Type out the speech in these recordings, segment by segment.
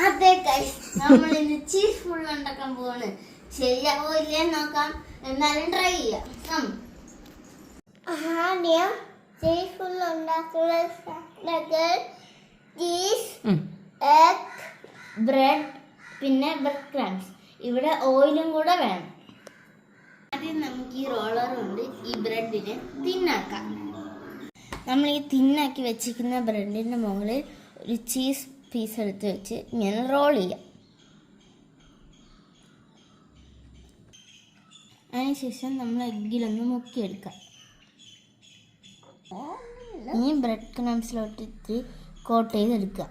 അതെ ഗൈസ്, നമ്മൾ ഇന്ന് ചീസ് ഫുൾ ഉണ്ടാക്കാൻ പോവാണ്. ശരിയാവോ ഇല്ലേ നോക്കാം, എന്നാലും ട്രൈ ചെയ്യാം. ആദ്യം ചീസ് ഫുൾ ഉണ്ടാക്കുന്ന ചീസ്, എഗ്, ബ്രെഡ്, പിന്നെ ബ്രെഡ് ക്രംസ്. ഇവിടെ ഓയിലും കൂടെ വേണം. ആദ്യം നമുക്ക് ഈ റോളർ കൊണ്ട് ഈ ബ്രെഡിനെ തിന്നാക്കാം. നമ്മൾ ഈ തിന്നാക്കി വെച്ചിരിക്കുന്ന ബ്രെഡിൻ്റെ മുകളിൽ ഒരു ചീസ് പീസ് എടുത്ത് വെച്ച് ഇങ്ങനെ റോൾ ചെയ്യാം. അതിനുശേഷം നമ്മൾ എഗ്ഗിലൊന്ന് മുക്കിയെടുക്കാം. ഈ ബ്രെഡ് ക്രംസിലോട്ട് ഇത്തിരി കോട്ട് ചെയ്തെടുക്കുക.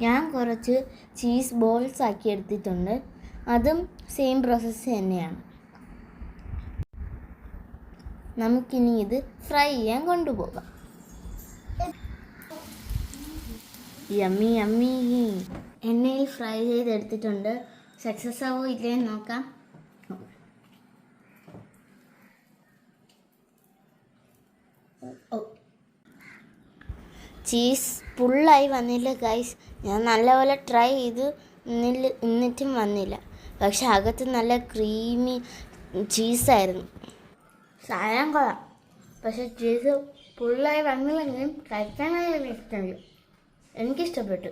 ഞാൻ കുറച്ച് ചീസ് ബോൾസ് ആക്കി എടുത്തിട്ടുണ്ട്. അതും സെയിം പ്രോസസ്സ് തന്നെയാണ്. നമുക്കിനി ഇത് ഫ്രൈ ചെയ്യാൻ കൊണ്ടുപോകാം. Yummy yummy. എണ്ണയിൽ ഫ്രൈ ചെയ്തെടുത്തിട്ടുണ്ട്. സക്സസ് ആവോ ഇല്ലേന്ന് നോക്കാം. ചീസ് ഫുള്ളായി വന്നില്ല ഗൈസ്. ഞാൻ നല്ലപോലെ ട്രൈ ചെയ്തു, എന്നിട്ടും വന്നില്ല. പക്ഷെ അകത്ത് നല്ല ക്രീമി ചീസായിരുന്നു. സാധനം കൊള്ളാം, പക്ഷെ ചീസ് ഫുള്ളായി വന്നില്ലെങ്കിലും കഴിക്കാൻ നല്ല ഇഷ്ടമില്ല. എനിക്കിഷ്ടപ്പെട്ടു.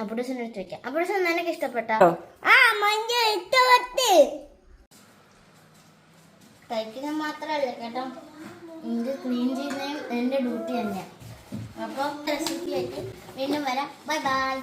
അപ്പുറസിനെ എടുത്ത് വയ്ക്കാം. അപ്പുറസ് നിനക്ക് ഇഷ്ടപ്പെട്ടോ? കഴിക്കുന്നത് മാത്രമല്ല കേട്ടോ, ഇത് ക്ലീൻ ചെയ്യുന്നതും എൻ്റെ ഡ്യൂട്ടി തന്നെയാണ്. അപ്പോൾ റെസിപ്പിയായിട്ട് വീണ്ടും വരാം. Bye bye.